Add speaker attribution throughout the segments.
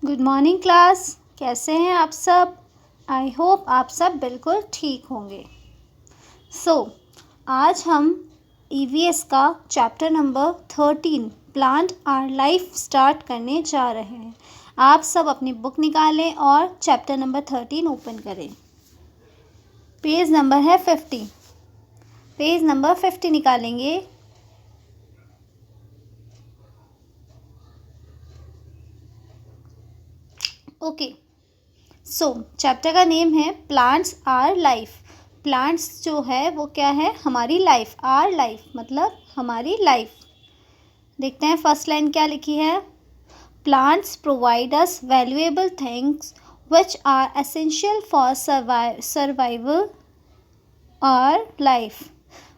Speaker 1: Good morning class. कैसे हैं आप सब? आई होप आप सब बिल्कुल ठीक होंगे। आज हम ईवीएस का chapter number 13 plant our life start करने जा रहे हैं। आप सब अपनी बुक निकालें और चैप्टर नंबर 13 ओपन करें। पेज नंबर है 50। पेज नंबर 50 निकालेंगे। ओके, चैप्टर का नेम है प्लांट्स आर लाइफ। प्लांट्स जो है वो क्या है? हमारी लाइफ। आर लाइफ मतलब हमारी लाइफ। देखते हैं फर्स्ट लाइन क्या लिखी है। Plants provide us valuable things which are essential for survival our life.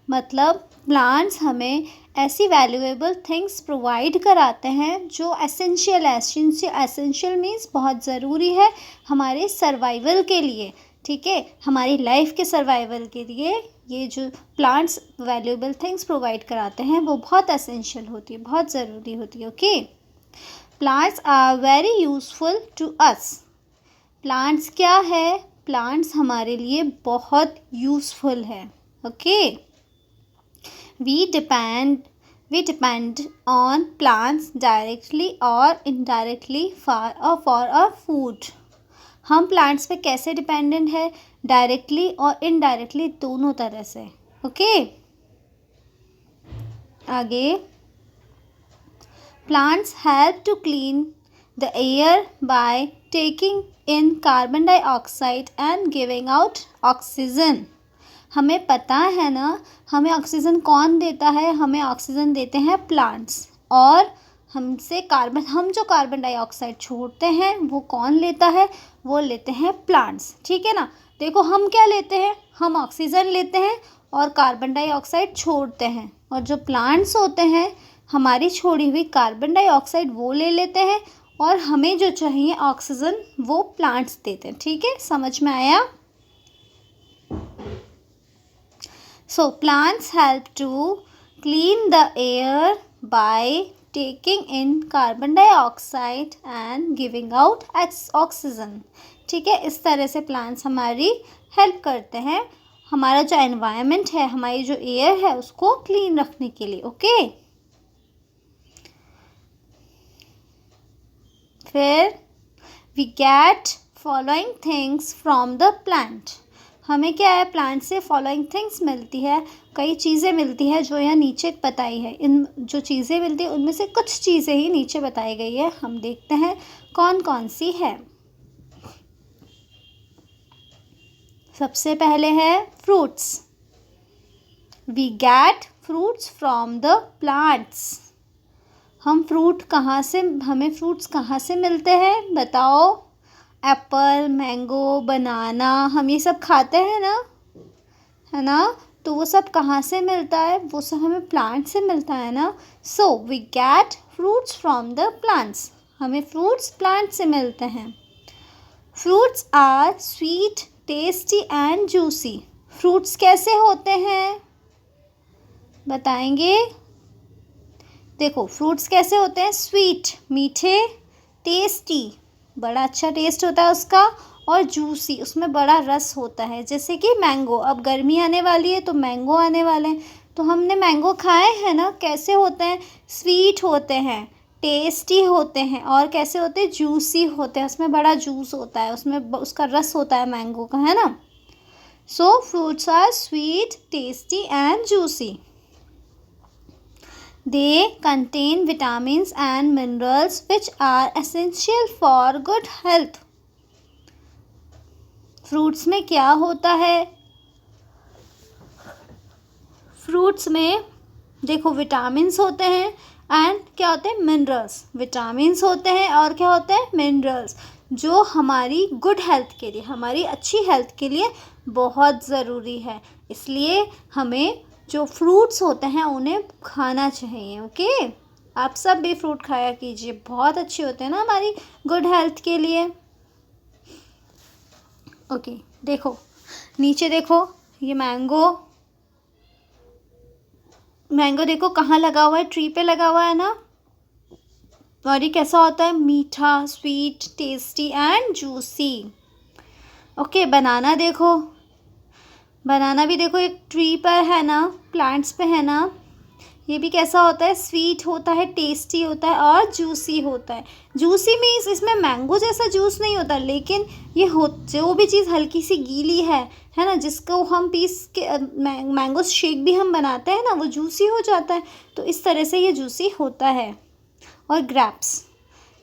Speaker 1: मतलब प्लांट्स हमें ऐसी वैल्यूएबल थिंग्स प्रोवाइड कराते हैं जो एसेंशियल है। एसेंशियल मीन्स बहुत ज़रूरी है हमारे सर्वाइवल के लिए। ठीक है, हमारी लाइफ के सर्वाइवल के लिए ये जो प्लांट्स वैल्यूएबल थिंग्स प्रोवाइड कराते हैं वो बहुत एसेंशियल होती है, बहुत ज़रूरी होती है। Okay, plants are very useful to us. Plants क्या है? प्लांट्स हमारे लिए बहुत यूज़फुल है। Okay, we depend on plants directly or indirectly for our food। हम प्लांट्स पे कैसे डिपेंडेंट है? डायरेक्टली और इनडायरेक्टली दोनों तरह से। ओके, आगे plants help to clean the air by taking in carbon dioxide and giving out oxygen. हमें पता है ना, हमें ऑक्सीजन कौन देता है? हमें ऑक्सीजन देते हैं प्लांट्स। और हम जो कार्बन डाइऑक्साइड छोड़ते हैं वो कौन लेता है? वो लेते हैं प्लांट्स। ठीक है ना। देखो, हम क्या लेते हैं? हम ऑक्सीजन लेते हैं और कार्बन डाइऑक्साइड छोड़ते हैं। और जो प्लांट्स होते हैं हमारी छोड़ी हुई कार्बन डाइऑक्साइड वो ले लेते हैं और हमें जो चाहिए ऑक्सीजन वो प्लांट्स देते हैं। ठीक है, समझ में आया? So plants help to clean the air by taking in carbon dioxide and giving out oxygen। ठीक है, इस तरह से प्लांट्स हमारी हेल्प करते हैं हमारा जो एनवायरनमेंट है, हमारी जो एयर है उसको क्लीन रखने के लिए। ओके, फिर we get following things from the plant। हमें क्या है? प्लांट से फॉलोइंग थिंग्स मिलती है, कई चीज़ें मिलती है जो यहाँ नीचे बताई है। इन जो चीज़ें मिलती है उनमें से कुछ चीज़ें ही नीचे बताई गई है। हम देखते हैं कौन कौन सी है। सबसे पहले है fruits. We get fruits from the plants. हमें फ्रूट्स कहाँ से मिलते हैं? बताओ। एप्पल, मैंगो, बनाना, हम ये सब खाते हैं ना, है ना? तो वो सब कहाँ से मिलता है? वो सब हमें प्लांट से मिलता है ना। So we get fruits from the plants. हमें फ्रूट्स प्लांट से मिलते हैं। Fruits are sweet, tasty and juicy. Fruits कैसे होते हैं बताएंगे? देखो, फ्रूट्स कैसे होते हैं? स्वीट, मीठे, टेस्टी, बड़ा अच्छा टेस्ट होता है उसका, और जूसी, उसमें बड़ा रस होता है। जैसे कि मैंगो, अब गर्मी आने वाली है तो मैंगो आने वाले हैं, तो हमने मैंगो खाए हैं ना। कैसे होते हैं? स्वीट होते हैं, टेस्टी होते हैं, और कैसे होते हैं? जूसी होते हैं, उसमें बड़ा जूस होता है, उसमें उसका रस होता है मैंगो का, है ना। So fruits are sweet, tasty and juicy. They contain vitamins and minerals which are essential for good health। Fruits में क्या होता है? फ्रूट्स में देखो विटामिन्स होते हैं एंड क्या होते हैं? मिनरल्स। विटामिन्स होते हैं और क्या होते हैं? मिनरल्स, जो हमारी गुड हेल्थ के लिए, हमारी अच्छी हेल्थ के लिए बहुत ज़रूरी है। इसलिए हमें जो फ्रूट्स होते हैं उन्हें खाना चाहिए। ओके, आप सब भी फ्रूट खाया कीजिए, बहुत अच्छे होते हैं ना हमारी गुड हेल्थ के लिए। ओके, देखो नीचे, देखो ये मैंगो देखो कहाँ लगा हुआ है? ट्री पे लगा हुआ है ना। और ये कैसा होता है? मीठा, sweet, tasty and juicy. Okay, banana देखो, बनाना भी देखो एक ट्री पर है ना, प्लांट्स पे है ना। ये भी कैसा होता है? स्वीट होता है, टेस्टी होता है और जूसी होता है। जूसी मीन्स इसमें मैंगो जैसा जूस नहीं होता, लेकिन ये हो जो भी चीज़ हल्की सी गीली है ना, जिसको हम पीस के मैंगो शेक भी हम बनाते हैं ना, वो जूसी हो जाता है। तो इस तरह से ये जूसी होता है। और ग्रेप्स,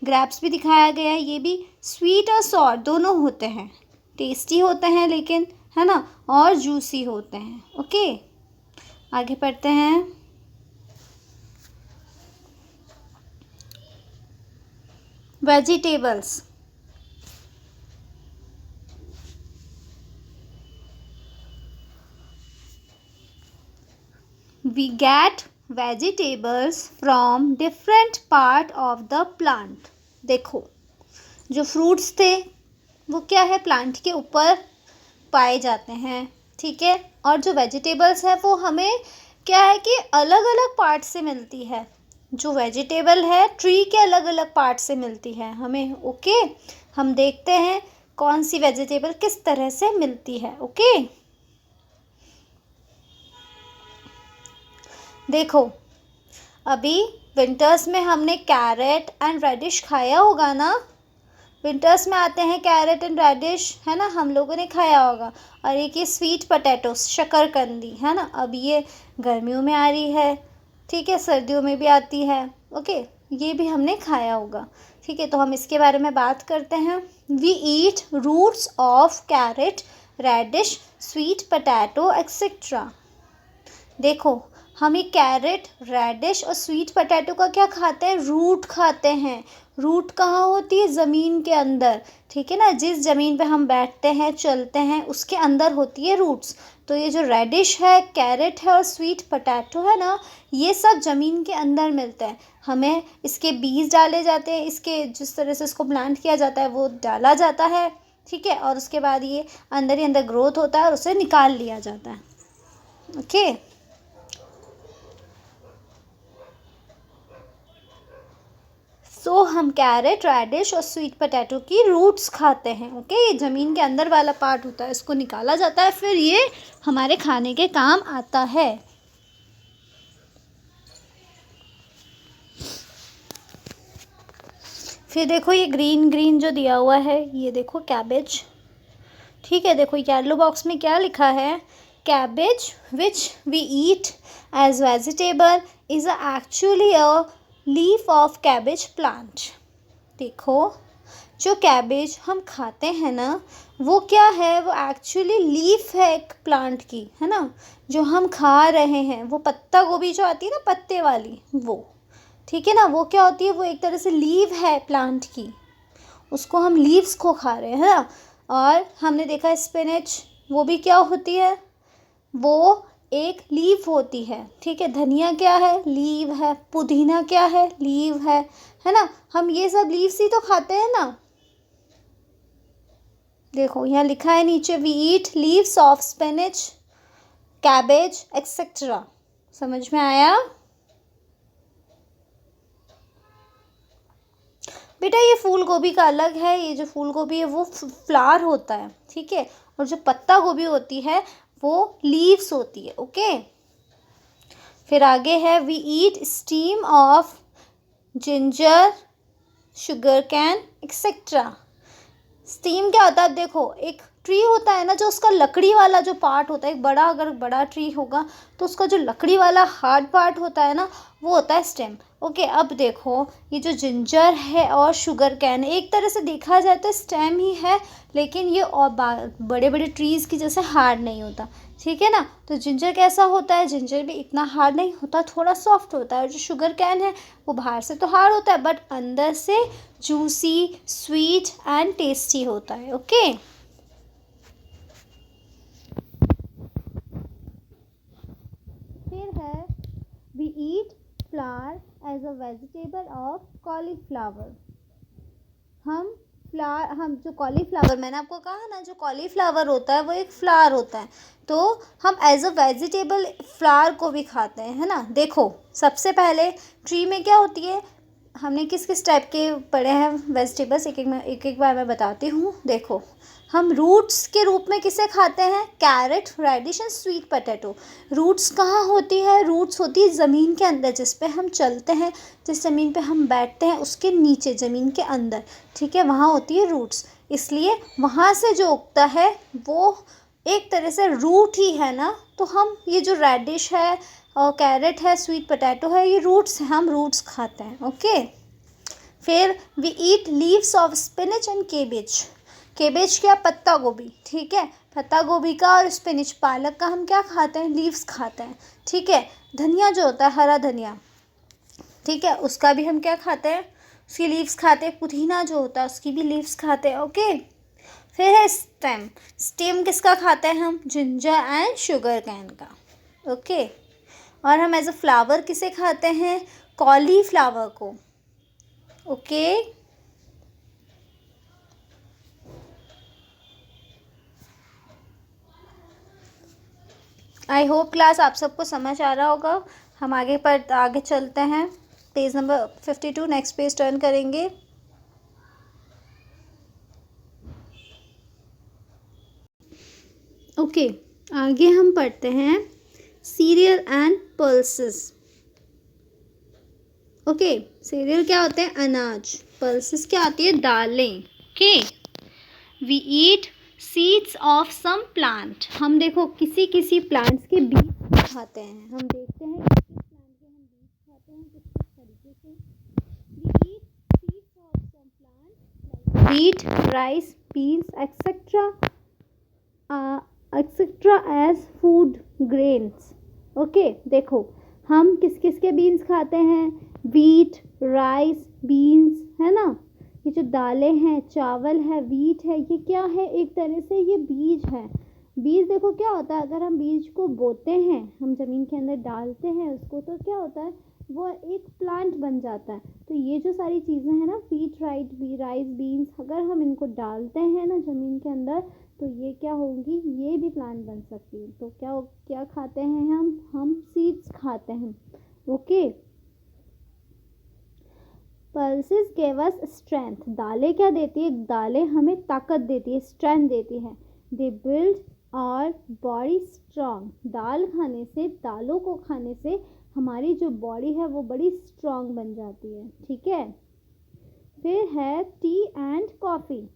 Speaker 1: ग्रेप्स भी दिखाया गया है। ये भी स्वीट और सॉर दोनों होते हैं, टेस्टी होते हैं लेकिन, है ना, और जूसी होते हैं। ओके, आगे पढ़ते हैं। Vegetables, we get vegetables from different part of the plant। देखो, जो फ्रूट्स थे वो क्या है? प्लांट के ऊपर पाए जाते हैं, ठीक है। और जो वेजिटेबल्स है वो हमें क्या है कि अलग अलग पार्ट से मिलती है। जो वेजिटेबल है ट्री के अलग अलग पार्ट से मिलती है हमें। ओके, हम देखते हैं कौन सी वेजिटेबल किस तरह से मिलती है। ओके, देखो, अभी विंटर्स में हमने कैरेट एंड रेडिश खाया होगा ना। विंटर्स में आते हैं कैरेट एंड रेडिश, है ना, हम लोगों ने खाया होगा। और एक ये स्वीट पोटैटो, शकरकंदी, है ना, अब ये गर्मियों में आ रही है, ठीक है, सर्दियों में भी आती है। ओके, ये भी हमने खाया होगा, ठीक है। तो हम इसके बारे में बात करते हैं। We eat roots of carrot, radish, sweet potato etcetera. देखो, हम ये कैरेट, रेडिश और स्वीट पोटैटो का क्या खाते हैं? रूट खाते हैं। रूट कहाँ होती है? ज़मीन के अंदर, ठीक है ना। जिस ज़मीन पे हम बैठते हैं, चलते हैं, उसके अंदर होती है रूट्स। तो ये जो रेडिश है, कैरेट है और स्वीट पोटैटो है ना, ये सब ज़मीन के अंदर मिलते हैं। हमें इसके बीज डाले जाते हैं, इसके जिस तरह से इसको प्लांट किया जाता है वो डाला जाता है, ठीक है। और उसके बाद ये अंदर ही अंदर ग्रोथ होता है और उसे निकाल लिया जाता है। ओके, सो हम कैरेट, रेडिश और स्वीट पोटैटो की रूट्स खाते हैं। ओके, ये ज़मीन के अंदर वाला पार्ट होता है, इसको निकाला जाता है, फिर ये हमारे खाने के काम आता है। फिर देखो ये ग्रीन ग्रीन जो दिया हुआ है, ये देखो कैबेज, ठीक है। देखो येलो बॉक्स में क्या लिखा है? Cabbage which we eat as vegetable is actually a leaf of cabbage plant. देखो, जो कैबेज हम खाते हैं ना, वो क्या है? वो एक्चुअली लीफ है एक प्लांट की, है ना। जो हम खा रहे हैं वो पत्ता गोभी जो आती है ना, पत्ते वाली, वो, ठीक है ना, वो क्या होती है? वो एक तरह से लीव है प्लांट की, उसको हम लीव्स को खा रहे हैं, है ना। और हमने देखा स्पिनच, वो भी क्या होती है? वो एक लीफ होती है, ठीक है। धनिया क्या है? लीव है। पुदीना क्या है? लीव है ना। हम ये सब लीव्स ही तो खाते हैं ना। देखो यहाँ लिखा है नीचे, we eat leaves of spinach, cabbage etcetera. समझ में आया बेटा? ये फूल गोभी का अलग है। ये जो फूल गोभी है वो फ्लावर होता है, ठीक है। और जो पत्ता गोभी होती है वो लीव्स होती है। ओके, फिर आगे है, we eat stem of ginger, sugar cane etcetera. Stem क्या होता है? देखो, एक ट्री होता है ना, जो उसका लकड़ी वाला जो पार्ट होता है, एक बड़ा, अगर बड़ा ट्री होगा तो उसका जो लकड़ी वाला हार्ड पार्ट होता है ना, वो होता है स्टेम। ओके, अब देखो ये जो जिंजर है और शुगर कैन, एक तरह से देखा जाए तो स्टेम ही है, लेकिन ये और बड़े बड़े ट्रीज़ की जैसे हार्ड नहीं होता, ठीक है ना। तो जिंजर कैसा होता है? जिंजर भी इतना हार्ड नहीं होता, थोड़ा सॉफ्ट होता है। और जो शुगर कैन है वो बाहर से तो हार्ड होता है, बट अंदर से जूसी, स्वीट एंड टेस्टी होता है। ओके, फिर है, we eat flower as a vegetable of cauliflower. हम जो कॉलीफ्लावर, मैंने आपको कहा ना, जो कॉलीफ्लावर होता है वो एक फ्लावर होता है, तो हम एज अ वेजिटेबल फ्लावर को भी खाते हैं, है ना। देखो, सबसे पहले ट्री में क्या होती है? हमने किस किस टाइप के पढ़े हैं वेजिटेबल्स, एक एक बार मैं बताती हूँ। देखो, हम रूट्स के रूप में किसे खाते हैं? Carrot, radish and sweet potato. Roots कहाँ होती है? रूट्स होती है ज़मीन के अंदर, जिस पे हम चलते हैं, जिस ज़मीन पे हम बैठते हैं उसके नीचे, ज़मीन के अंदर, ठीक है, वहाँ होती है रूट्स। इसलिए वहाँ से जो उगता है वो एक तरह से रूट ही है ना। तो हम ये जो रेडिश है और कैरेट है, स्वीट पोटैटो है, ये रूट्स हैं, हम रूट्स खाते हैं। ओके। फिर we eat leaves of spinach and cabbage. Cabbage क्या? पत्ता गोभी, ठीक है। पत्ता गोभी का और स्पिनच, पालक का हम क्या खाते हैं? लीव्स खाते हैं, ठीक है। धनिया जो होता है, हरा धनिया, ठीक है, उसका भी हम क्या खाते हैं? उसकी लीव्स खाते हैं। पुदीना जो होता है उसकी भी लीव्स खाते हैं। ओके। फिर है स्टेम। स्टेम किसका खाते हैं हम? जिंजर एंड शुगर कैन का। ओके। और हम एज अ फ्लावर किसे खाते हैं? कॉलीफ्लावर को। ओके। आई होप क्लास आप सबको समझ आ रहा होगा। हम आगे चलते हैं। Page number 52, next page turn करेंगे। ओके, आगे हम पढ़ते हैं cereal and pulses. Okay, cereal क्या होते हैं? अनाज। पल्सेस क्या आती है? दालें। Okay. We eat seeds of some plant. हम देखो किसी किसी प्लांट्स के बीज खाते हैं। हम देखते हैं किस किस प्लांट के हम बीज खाते हैं, किस किस तरीके से। We eat seeds of some plant like wheat, rice, beans etcetera as food grains. Okay, देखो हम किस किस के बीन्स खाते हैं? व्हीट, राइस, बीन्स, है ना। ये जो दालें हैं, चावल है, व्हीट है, ये क्या है? एक तरह से ये बीज है। बीज देखो क्या होता है, अगर हम बीज को बोते हैं, हम ज़मीन के अंदर डालते हैं उसको, तो क्या होता है? वो एक प्लांट बन जाता है। तो ये जो सारी चीज़ें हैं ना, व्हीट, राइस, बीन्स, अगर हम इनको डालते हैं ना ज़मीन के अंदर, तो ये क्या होंगी? ये भी प्लांट बन सकती है। तो क्या खाते हैं हम सीड्स खाते हैं। Okay. Pulses give us strength. दालें क्या देती है? दालें हमें ताकत देती है, स्ट्रेंथ देती है। They build our body strong. दालों को खाने से हमारी जो बॉडी है वो बड़ी स्ट्रांग बन जाती है, ठीक है। फिर है T and coffee.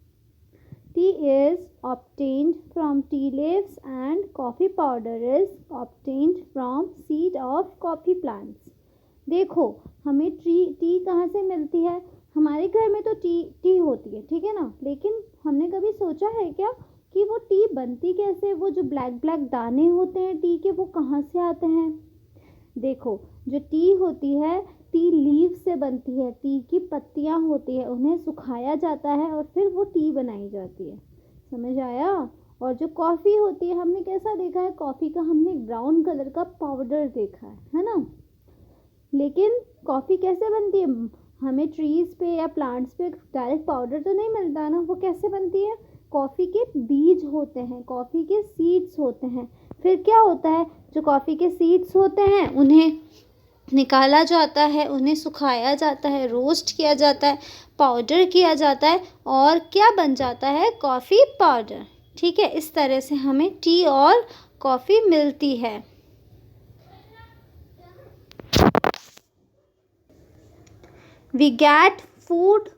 Speaker 1: Tea is obtained from tea leaves and coffee powder is obtained from seed of coffee plants. देखो, हमें टी कहाँ से मिलती है? हमारे घर में तो टी होती है, ठीक है ना। लेकिन हमने कभी सोचा है क्या कि वो टी बनती कैसे? वो जो ब्लैक ब्लैक दाने होते हैं टी के, वो कहाँ से आते हैं? देखो, जो टी होती है, टी लीव से बनती है। टी की पत्तियां होती है, उन्हें सुखाया जाता है और फिर वो टी बनाई जाती है। समझ आया? और जो कॉफ़ी होती है, हमने कैसा देखा है? कॉफ़ी का हमने ब्राउन कलर का पाउडर देखा है ना। लेकिन कॉफ़ी कैसे बनती है? हमें ट्रीज़ पे या प्लांट्स पे डायरेक्ट पाउडर तो नहीं मिलता ना। वो कैसे बनती है? कॉफ़ी के बीज होते हैं, कॉफ़ी के सीड्स होते हैं। फिर क्या होता है? जो कॉफ़ी के सीड्स होते हैं उन्हें निकाला जाता है, उन्हें सुखाया जाता है, रोस्ट किया जाता है, पाउडर किया जाता है, और क्या बन जाता है? कॉफ़ी पाउडर, ठीक है। इस तरह से हमें टी और कॉफ़ी मिलती है। We get wood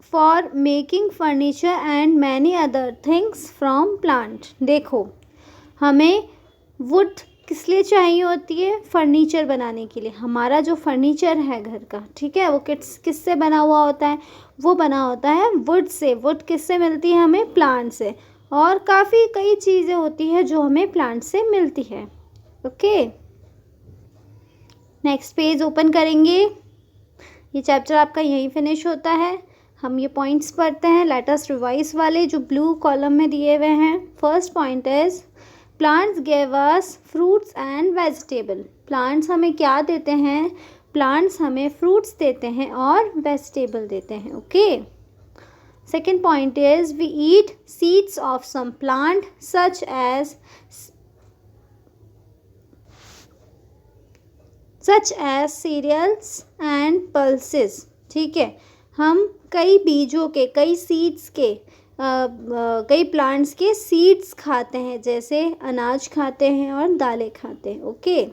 Speaker 1: for making furniture and many other things from plant. देखो, हमें वुड किस लिए चाहिए होती है? फर्नीचर बनाने के लिए। हमारा जो फर्नीचर है घर का, ठीक है, वो किससे बना हुआ होता है? वो बना होता है वुड से। वुड किससे मिलती है हमें? प्लांट से। और कई चीज़ें होती है जो हमें प्लांट से मिलती है। ओके, नेक्स्ट पेज ओपन करेंगे। ये चैप्टर आपका यहीं फिनिश होता है। हम ये पॉइंट्स पढ़ते हैं, लेट अस रिवाइज वाले जो ब्लू कॉलम में दिए हुए हैं। First point is plants give us fruits and vegetable. Plants हमें क्या देते हैं? प्लांट्स हमें फ्रूट्स देते हैं और वेजिटेबल देते हैं। Okay. Second point is we eat seeds of some plant such as cereals and pulses. ठीक है, हम कई बीजों के, कई सीड्स के, कई प्लांट्स के सीड्स खाते हैं, जैसे अनाज खाते हैं और दालें खाते हैं। Okay.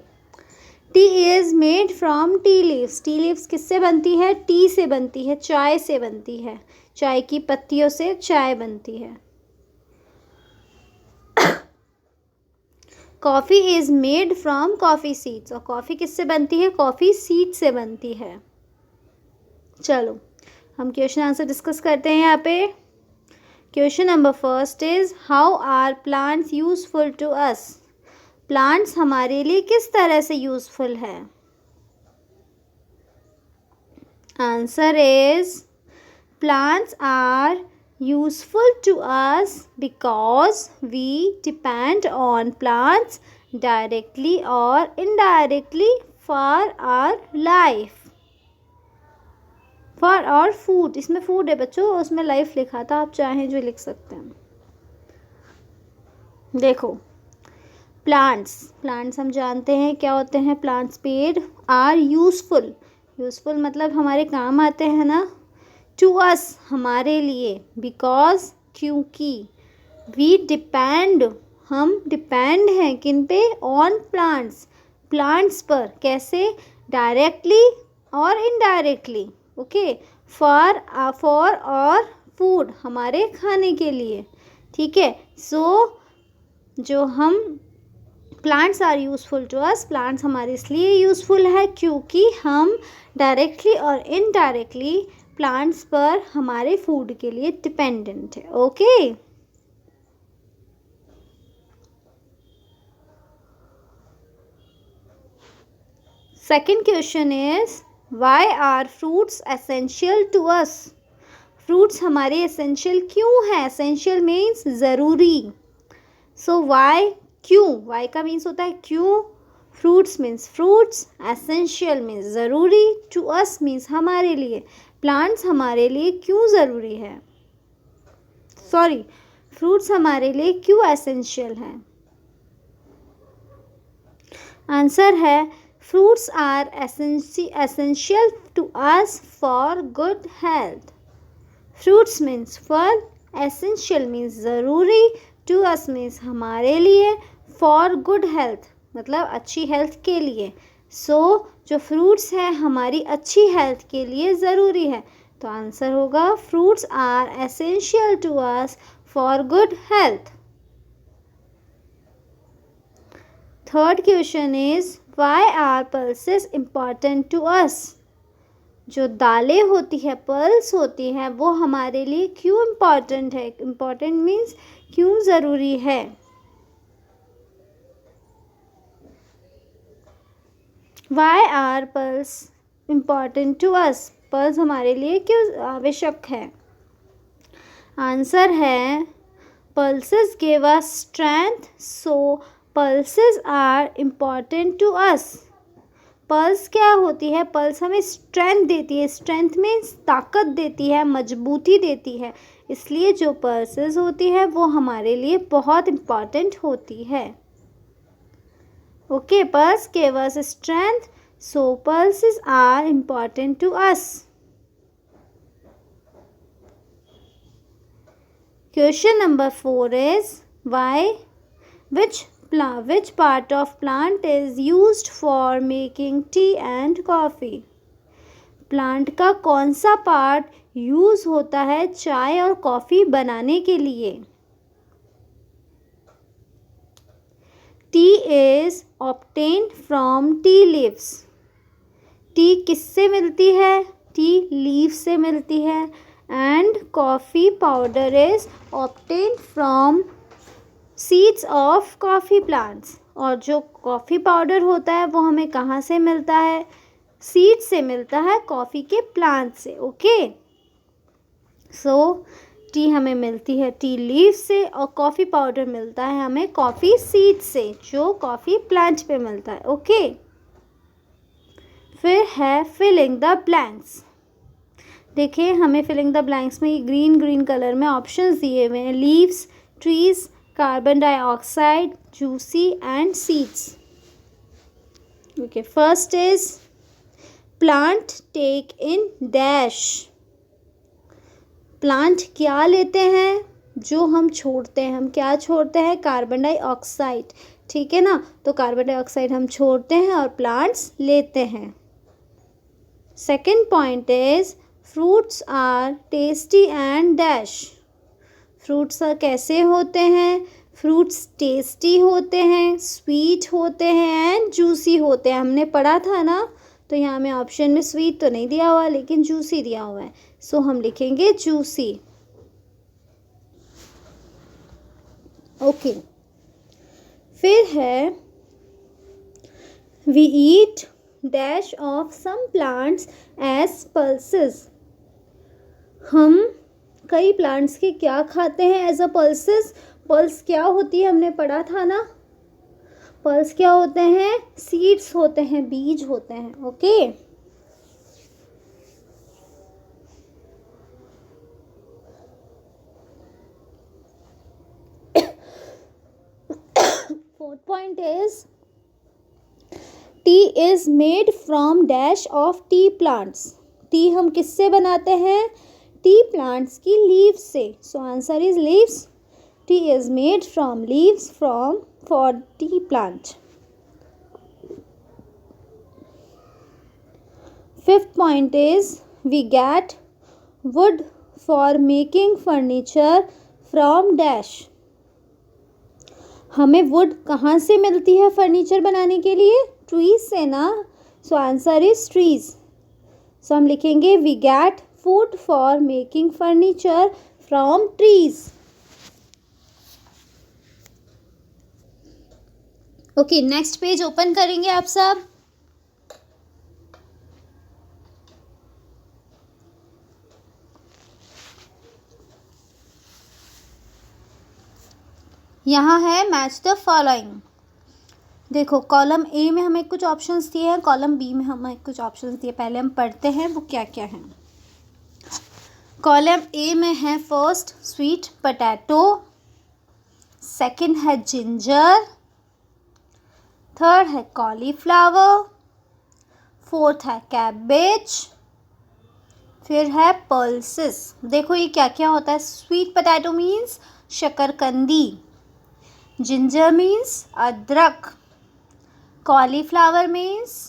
Speaker 1: T is made from tea leaves. Tea leaves किससे बनती है? टी से बनती है, चाय से बनती है, चाय की पत्तियों से चाय बनती है। Coffee is made from coffee seeds. और कॉफ़ी किससे बनती है? कॉफ़ी सीड से बनती है। चलो हम क्वेश्चन आंसर डिस्कस करते हैं यहाँ पे। Question number first is how are plants useful to us. Plants हमारे लिए किस तरह से यूजफुल है? Answer is plants are useful to us because we depend on plants directly or indirectly for our life, for our food। इसमें food है बच्चों, उसमें लाइफ लिखा था, आप चाहें जो लिख सकते हैं। देखो प्लांट्स हम जानते हैं क्या होते हैं। प्लांट्स पेड़ आर यूजफुल। यूजफुल मतलब हमारे काम आते हैं ना। टू अस हमारे लिए। बिकॉज क्योंकि। वी डिपेंड हम डिपेंड हैं किन पे? ऑन प्लांट्स प्लांट्स पर। कैसे? डायरेक्टली और इनडायरेक्टली। ओके। फॉर और फूड हमारे खाने के लिए। ठीक है। सो जो हम plants are useful to us, plants हमारे इसलिए यूज़फुल है क्योंकि हम डायरेक्टली और इनडायरेक्टली प्लांट्स पर हमारे फूड के लिए डिपेंडेंट है। Okay. Second question is why are fruits essential to us. Fruits हमारे एसेंशियल क्यों है? एसेंशियल मीन्स ज़रूरी। सो व्हाई, क्यों। व्हाई का मीन्स होता है क्यों। Fruits means fruits, essential means ज़रूरी, टू अस मीन्स हमारे लिए। प्लांट्स हमारे लिए क्यों ज़रूरी है? सॉरी, फ्रूट्स हमारे लिए क्यों एसेंशियल है? आंसर है fruits are essential to us for good health. Fruits means फल, एसेंशियल मीन्स ज़रूरी, टू अस मीन्स हमारे लिए, फॉर गुड हेल्थ मतलब अच्छी हेल्थ के लिए। सो जो फ्रूट्स है हमारी अच्छी हेल्थ के लिए ज़रूरी है। तो आंसर होगा fruits are essential to us for good health. Third question is why are pulses important to us. जो दालें होती है, पल्स होती है, वो हमारे लिए क्यों इम्पॉर्टेंट है? इम्पॉर्टेंट मीन्स क्यों ज़रूरी है? Why are pulse important to us. Pulse हमारे लिए क्यों आवश्यक है? आंसर है pulses give us strength, so pulses are important to us. Pulse क्या होती है? पल्स हमें स्ट्रेंथ देती है। स्ट्रेंथ मीन्स ताकत देती है, मजबूती देती है। इसलिए जो पल्सेस होती है वो हमारे लिए बहुत इम्पॉर्टेंट होती है। Okay, pulse give us strength, so pulses are important to us. Question number 4 is which part of plant is used for making tea and coffee? Plant का कौन सा पार्ट यूज होता है चाय और कॉफ़ी बनाने के लिए? T is obtained from tea leaves. T किससे मिलती है? टी लीव से मिलती है। And coffee powder is obtained from seeds of coffee plants. और जो कॉफ़ी पाउडर होता है वो हमें कहाँ से मिलता है? सीड से मिलता है, कॉफ़ी के प्लांट से। ओके। सो टी हमें मिलती है टी लीफ से और कॉफ़ी पाउडर मिलता है हमें कॉफ़ी सीड से, जो कॉफ़ी प्लांट पे मिलता है। ओके। फिर है फिलिंग द ब्लैंक्स। देखिए हमें फिलिंग द ब्लैंक्स में ग्रीन कलर में ऑप्शंस दिए हुए हैं। Leaves, trees, carbon dioxide, juicy and seeds. Okay, first is plant take in dash. Plant क्या लेते हैं? जो हम छोड़ते हैं। हम क्या छोड़ते हैं? कार्बन डाइऑक्साइड, ठीक है ना। तो कार्बन डाइऑक्साइड हम छोड़ते हैं और प्लांट्स लेते हैं। Second point is fruits are tasty and dash. Fruits कैसे होते हैं? फ्रूट्स टेस्टी होते हैं, स्वीट होते हैं एंड जूसी होते हैं। हमने पढ़ा था ना, तो यहाँ में ऑप्शन में स्वीट तो नहीं दिया हुआ लेकिन जूसी दिया हुआ है, सो हम लिखेंगे जूसी। ओके, फिर है we eat dash of some plants as pulses. हम कई प्लांट्स के क्या खाते हैं एज अ पल्सेस? पल्स क्या होती है? हमने पढ़ा था ना, पल्स क्या होते हैं? सीड्स होते हैं, बीज होते हैं। Okay, fourth point is tea is made from dash of tea plants. Tea हम किससे बनाते हैं? टी प्लांट्स की लीव्स से। So answer is leaves. Tea is made from leaves from for tea plant. Fifth point is we get wood for making furniture from dash. हमें wood कहाँ से मिलती है फर्नीचर बनाने के लिए? ट्रीज से ना। So answer is trees. So हम लिखेंगे we get wood for making furniture from trees. Okay, next page open करेंगे आप सब। यहाँ है मैच द फॉलोइंग। देखो, कॉलम ए में हमें कुछ ऑप्शंस दिए हैं, कॉलम बी में हमें कुछ ऑप्शंस दिए। पहले हम पढ़ते हैं वो क्या क्या हैं। कॉलम ए में है फर्स्ट स्वीट पोटैटो, सेकंड है जिंजर, थर्ड है कॉलीफ्लावर, फोर्थ है कैबेज, फिर है पल्सेस। देखो ये क्या क्या होता है। स्वीट पोटैटो मीन्स शकरकंदी, जिंजर मीन्स अदरक, कॉलीफ्लावर मीन्स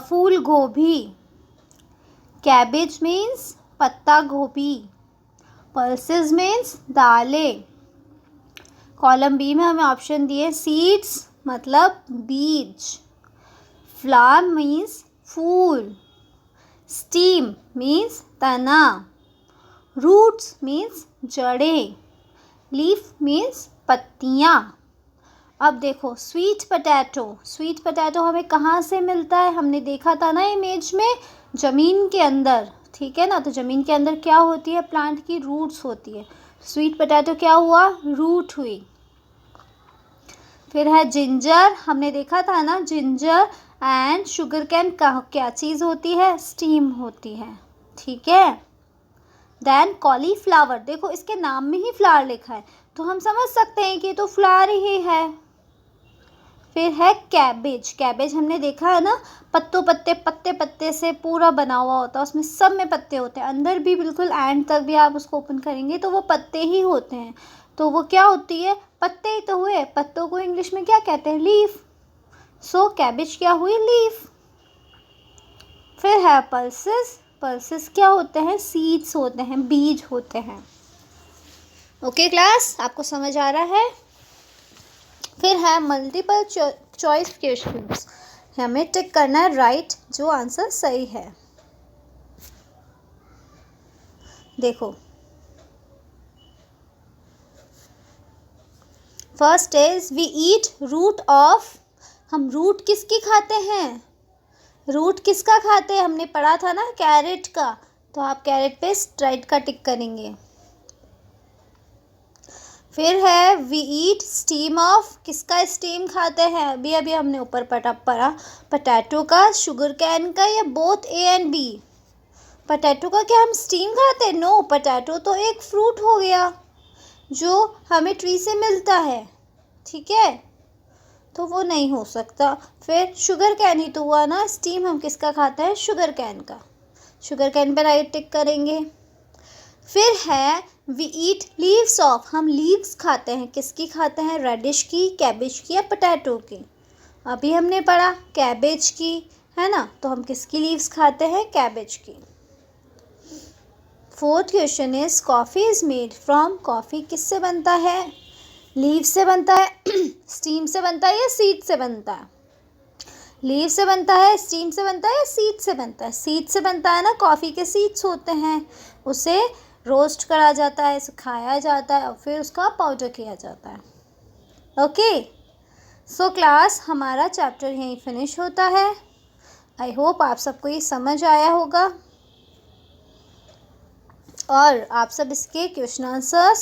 Speaker 1: फूल गोभी, कैबेज मीन्स पत्ता गोभी, पल्सेस मीन्स दालें। कॉलम बी में हमें ऑप्शन दिए सीड्स मतलब बीज, फ्लावर मीन्स फूल, स्टीम मीन्स तना, रूट्स मीन्स जड़ें, लीफ मीन्स पत्तियाँ। अब देखो स्वीट पोटैटो हमें कहाँ से मिलता है? हमने देखा था ना इमेज में, ज़मीन के अंदर, ठीक है ना। तो ज़मीन के अंदर क्या होती है? प्लांट की रूट्स होती है। स्वीट पोटैटो क्या हुआ? रूट हुई। फिर है जिंजर, हमने देखा था ना जिंजर एंड शुगर कैन क्या चीज़ होती है? स्टीम होती है, ठीक है। देन कॉलीफ्लावर, देखो इसके नाम में ही फ्लावर लिखा है तो हम समझ सकते हैं कि तो फ्लावर ही है। फिर है कैबेज हमने देखा है ना, पत्ते से पूरा बना हुआ होता है, उसमें सब में पत्ते होते हैं, अंदर भी बिल्कुल एंड तक भी आप उसको ओपन करेंगे तो वो पत्ते ही होते हैं। तो वो क्या होती है? पत्ते ही तो हुए। पत्तों को इंग्लिश में क्या कहते हैं? लीफ। सो कैबेज क्या हुई? लीफ। फिर है पल्सेस क्या होते हैं? सीड्स होते हैं, बीज होते हैं। ओके क्लास, आपको समझ आ रहा है? फिर है मल्टीपल चॉइस क्वेश्चंस, हमें टिक करना है राइट जो आंसर सही है। देखो first is we eat root of. हम रूट किसकी खाते हैं? रूट किसका खाते हैं? हमने पढ़ा था ना कैरेट का, तो आप कैरेट पे राइट का टिक करेंगे। फिर है वी ईट स्टीम ऑफ, किसका स्टीम खाते हैं? अभी हमने ऊपर पढ़ा पोटैटो का, शुगर कैन का, या both A and B? Potato का क्या हम स्टीम खाते हैं? नो, पोटैटो तो एक फ्रूट हो गया जो हमें ट्री से मिलता है, ठीक है। तो वो नहीं हो सकता। फिर शुगर कैन ही तो हुआ ना, स्टीम हम किसका खाते हैं, शुगर कैन का। शुगर कैन पर राइट टिक करेंगे। फिर है वी ईट लीव्स ऑफ, हम लीव्स खाते हैं, किसकी खाते हैं, रेडिश की, कैबेज की या पोटैटो की। अभी हमने पढ़ा कैबेज की, है ना, तो हम किसकी लीव्स खाते हैं, कैबेज की। Fourth question is coffee is made from, coffee किससे बनता है, लीव से बनता है, स्टीम से बनता है या सीड से बनता है, लीव से बनता है, स्टीम से बनता है या सीड से बनता है, सीड से बनता है ना, कॉफ़ी के सीड्स होते हैं, उसे रोस्ट करा जाता है, सुखाया जाता है और फिर उसका पाउडर किया जाता है। ओके, सो क्लास हमारा चैप्टर यहीं फिनिश होता है। आई होप आप सबको ये समझ आया होगा और आप सब इसके question answers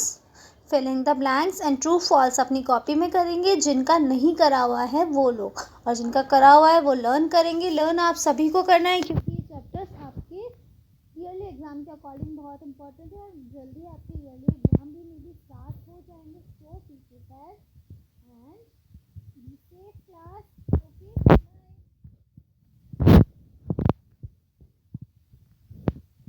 Speaker 1: fill in the blanks and true false अपनी कॉपी में करेंगे। जिनका नहीं करा हुआ है वो लोग, और जिनका करा हुआ है वो लर्न करेंगे। लर्न आप सभी को करना है क्योंकि ये चैप्टर्स आपके ईयरली एग्जाम के अकॉर्डिंग बहुत इंपॉर्टेंट है और जल्दी आपके ईयरली एग्जाम भी मे बी स्टार्ट हो जाएंगे। So prepare